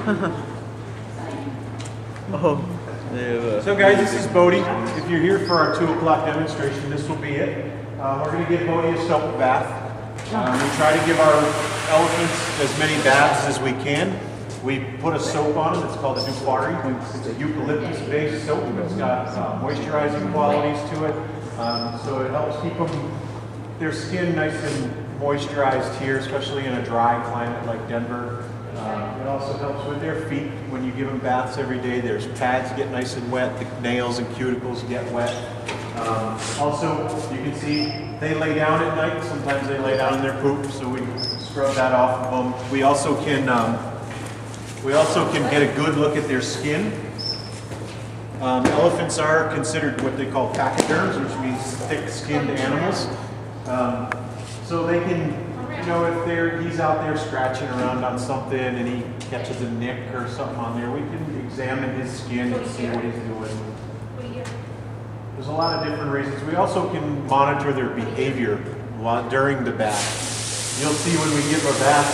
Oh. Yeah. So guys, this is Bodie. If you're here for our 2 o'clock demonstration, this will be it. We're going to give Bodie a soap bath. We try to give our elephants as many baths as we can. We put a soap on them. It's called a Dufari. It's a eucalyptus-based soap. It's got moisturizing qualities to it. So it helps keep their skin nice and moisturized here, especially in a dry climate like Denver. It also helps with their feet. When you give them baths every day, there's pads get nice and wet, the nails and cuticles get wet. Also, you can see they lay down at night. Sometimes they lay down in their poop, so we scrub that off of them. We also can get a good look at their skin. Elephants are considered what they call pachyderms, which means thick-skinned animals. So they can, you know, if he's out there scratching around on something and he catches a nick or something on there, we can examine his skin and see what he's doing. There's a lot of different reasons. We also can monitor their behavior during the bath. You'll see when we give a bath,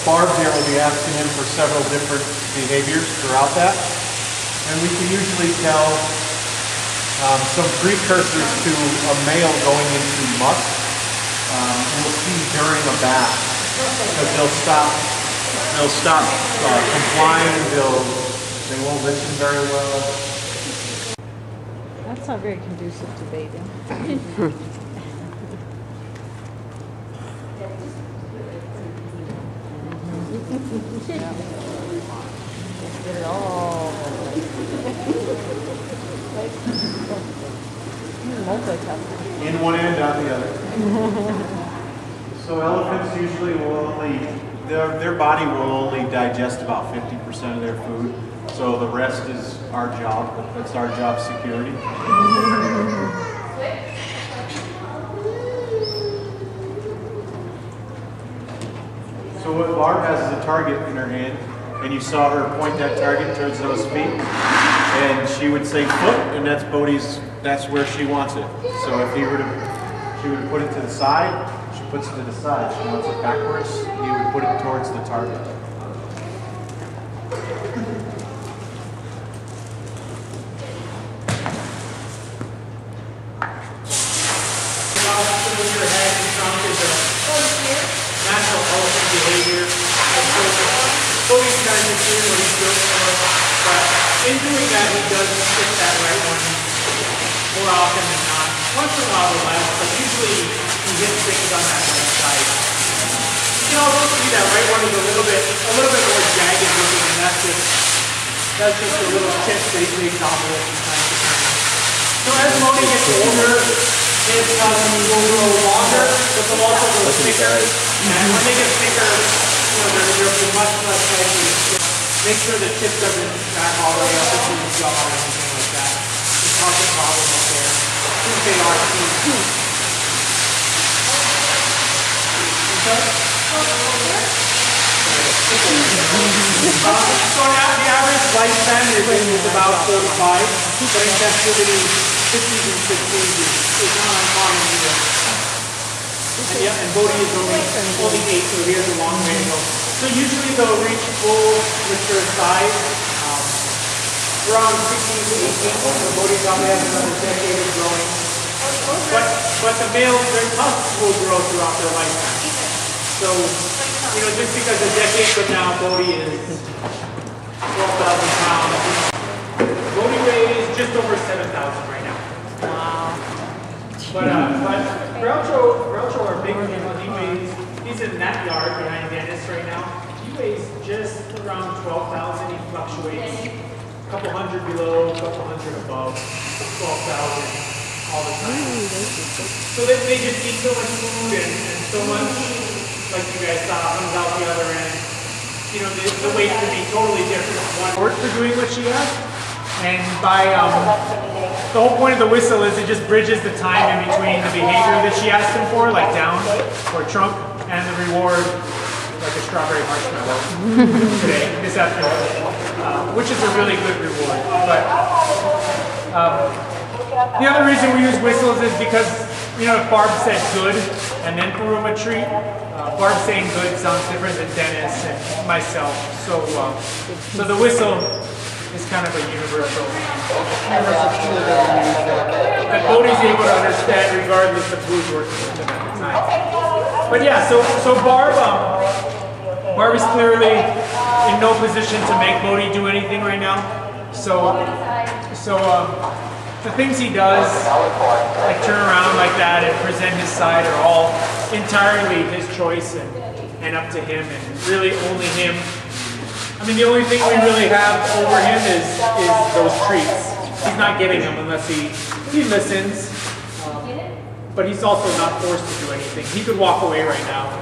Barb there will be asking him for several different behaviors throughout that. And we can usually tell some precursors to a male going into musk. We'll see during a bath, because they'll stop complying, they won't listen very well. That's not very conducive to bathing. Just get it all. Multitasking. In one end, out the other. So elephants usually will their body will only digest about 50% of their food. So the rest is our job. That's our job security. So what Barb has is a target in her hand, and you saw her point that target towards those feet, and she would say foot, and that's Bodie's. That's where she wants it. So if she would put it to the side. She puts it to the side. She wants it backwards. He would put it towards the target. Your head and trunk is a natural elephant behavior. Bodie's trying to see what he's doing for us, but in doing that, he does hit that right one more often than not. Once in a while, the left, but usually he hits things on that right side. You can also see that right one is a little bit more jagged looking, and that's just a little tip that he takes off of it from time to time. So as Bodie gets older, his tusks will grow longer, but they'll also grow thicker. And when they get thicker, you know, they're much less likely to stick. Make sure the tip doesn't back all the way up into the jaw or anything like that. It's not a problem up there. Since they are too. So the average lifespan is about 45, but in captivity, 50s and 60s is not uncommon either. And yeah, and Bodie is only 8, so he has a long way to go. So usually they'll reach full mature size around 16 to 18. So Bodie probably has another decade of growing. But the males, their tusks will grow throughout their lifetime. So, you know, just because a decade from now Bodie is 12,000 pounds, Bodie weighs just over 7,000 right now. Wow. But Groucho, our big animal, he's in that yard behind Dennis right now. He weighs just around 12,000. He fluctuates a couple hundred below, a couple hundred above 12,000 all the time. So they just eat so much food and so much, like you guys saw, comes out the other end. You know, the weight can be totally different. One for doing what she has, and by the whole point of the whistle is it just bridges the time in between the behavior that she asked him for, like down or trunk, and the reward, like a strawberry marshmallow today, this afternoon, which is a really good reward. But the other reason we use whistles is because, you know, if Barb said good, and then perimetry. Barb saying good sounds different than Dennis and myself. So the whistle is kind of a universal that Bodie's able to understand regardless of who's working with him at the time. But yeah, so Barb is clearly in no position to make Bodie do anything right now. So the things he does, like turn around like that and present his side, are all entirely his choice and up to him, and really only him. I mean, the only thing we really have over him is those treats. He's not getting them unless he listens, but he's also not forced to do anything. He could walk away right now.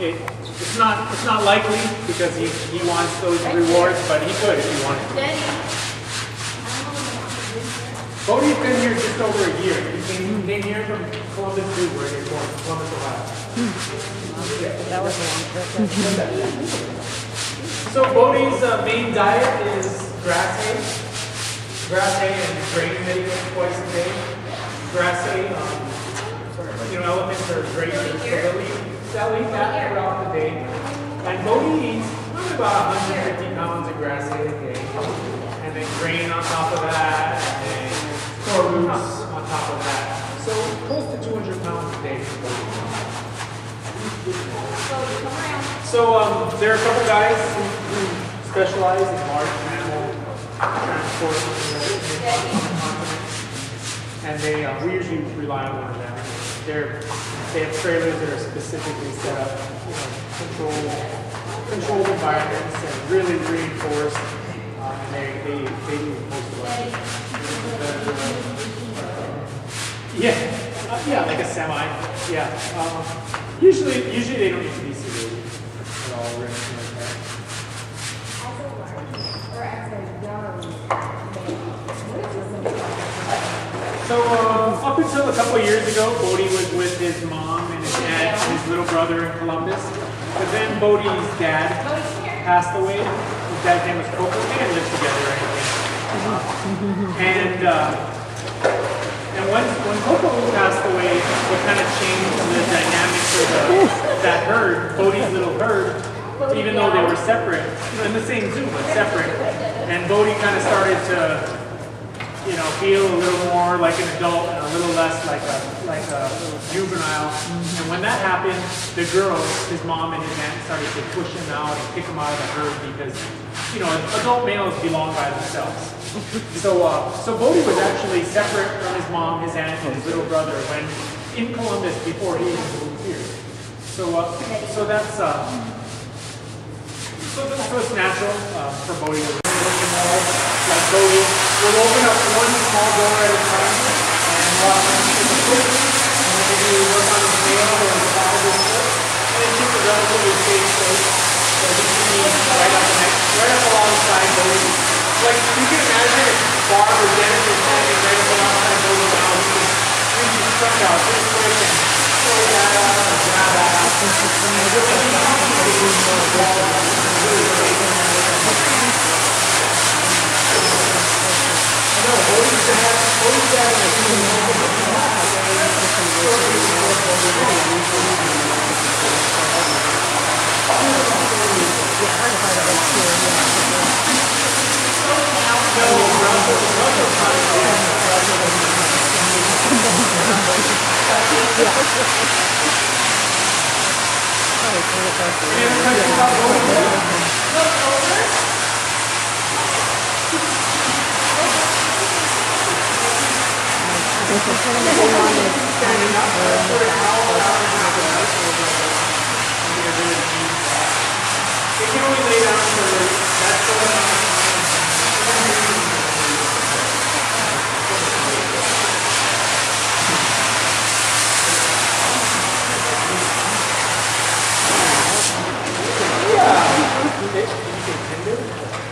It's not likely because he wants those rewards, but he could if he wanted to. Bodie's been here just over a year. He came here from Columbus, Zoo, where he's born, Columbus, Ohio. That was a long trip. So Bodie's main diet is grass hay and grain that he gets twice a day. Grass hay, elephants are grazers, so they'll eat that throughout the day. And Bodie eats probably about 150 pounds of grass hay a day, and then grain on top of that, and then core roots on top of that. So close to 200 pounds a day for Bodie. So there are a couple guys who specialize in large animal transport on the continent, and we usually rely on one of them. They have trailers that are specifically set up, controlled environments and really reinforced, and they do most of it. Yeah, like a semi. Yeah. Usually they don't need to be sedated at all or anything like that. So up until a couple of years ago, Bodie was with his mom and his dad and his little brother in Columbus. But then Bodie's dad passed away. His dad's name was Coco. They didn't live together or anything. And when Coco passed away, what kind of changed the dynamics of that herd, Bodie's little herd, even though they were separate, in the same zoo, but separate. And Bodie kind of started to, feel a little more like an adult and a little less like a juvenile. And when that happened, the girls, his mom and his aunt, started to push him out and kick him out of the herd because, adult males belong by themselves. So Bodie was actually separate from his mom, his aunt, and his little brother when in Columbus before he even moved here. So that's it's natural for Bodie to like Bodie. We'll open up one small door at a time and walk into the foot, and then maybe work on his nail or the top of his foot, and then keep it relatively safe place. So he can be right up alongside Bodie. Like you can imagine if Barb or Dennis is standing right up alongside Bodie now, he can reach his trunk out real quick and throw that out or grab that out.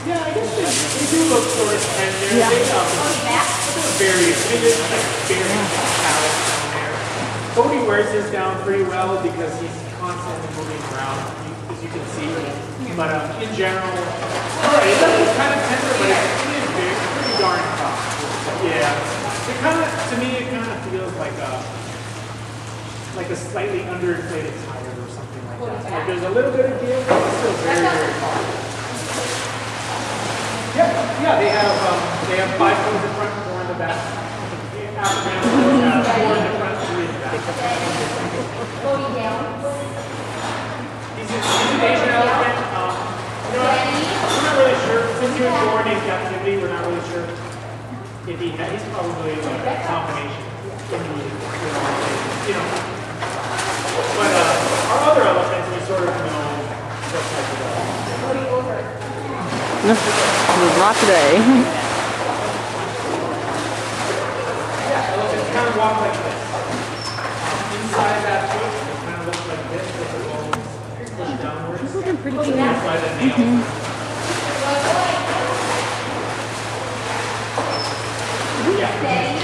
Yeah, I guess they do look sort of tender. Yeah. Very callous down there. Bodie wears his down pretty well because he's constantly moving around, as you can see. But in general, it doesn't kind of tender, but it is pretty darn tough. Yeah. To me, it kind of feels like like a slightly underinflated tire or something like that. Like there's a little bit of give, but it's still very, very hard. Yeah, they have 5 toes in front, 4 in the back. African animals have 4 in the front, 3 in the back. Bodie down. He's an Asian elephant. You know what? We're not really sure. Since he was born in captivity, we're not really sure if he's probably like a combination. You know. But our other elephants, we sort of know what type of elephant. Bodie over. There's not today. Yeah, elephants kind of walk like this. Inside that foot, it kind of looks like this, with the bones pushed downwards. He's looking pretty That's clean. by the nails. Steady.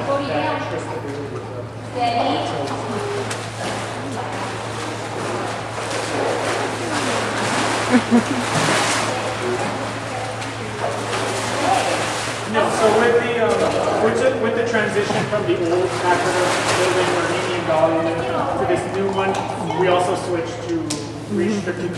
Bodie down. Steady. No, so with the transition from the old Africa building or medium volume to this new one, we also switched to restricted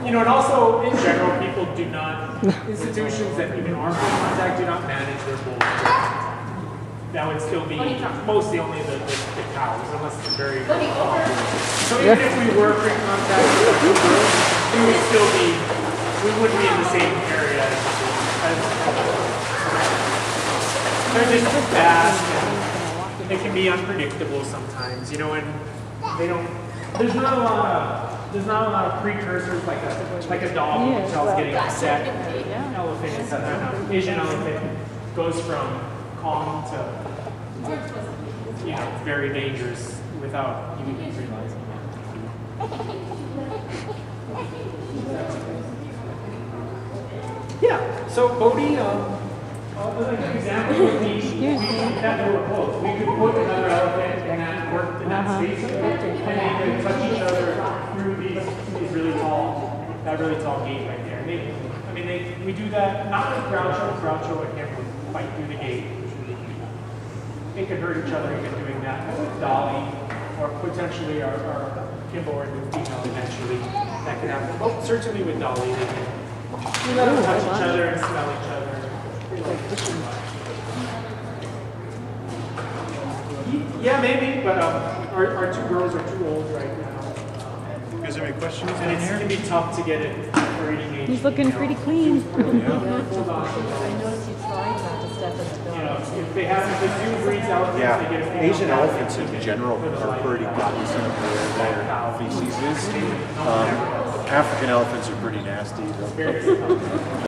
you know, and also in general, people do not, institutions that even are full contact do not manage their bulls. That would still be mostly only the cows, unless it's very So even if we were free contact with the bulls, we would still be, we wouldn't be in the same area as they're just fast and they can be unpredictable sometimes, you know, and they don't, there's not a lot of precursors like a dog who can tell it's getting upset. Elephant, Asian elephant goes from calm to, you know, very dangerous without you even realizing it. Yeah, so Bodie, an example would be that they were close. We could put another elephant in that worked in that space, and they could touch each other through these really tall, that really tall gate right there. We do that not with Groucho and him would fight through the gate. They could hurt each other even doing that. But with Dolly, or potentially our Kimbo or the female eventually, that could happen. But certainly with Dolly, they can touch each other and smell each other. Yeah, maybe, but our 2 girls are too old right now. You guys have any questions And in it here? can be tough to get it for eating age. He's looking pretty clean. Hold on. I noticed you tried not to step into the You know, if they have the zoo breeds elephants, they get a Yeah, female Asian calf elephants and in they general put a are live pretty calf. cognizant of where their feces is. African elephants are pretty nasty. Very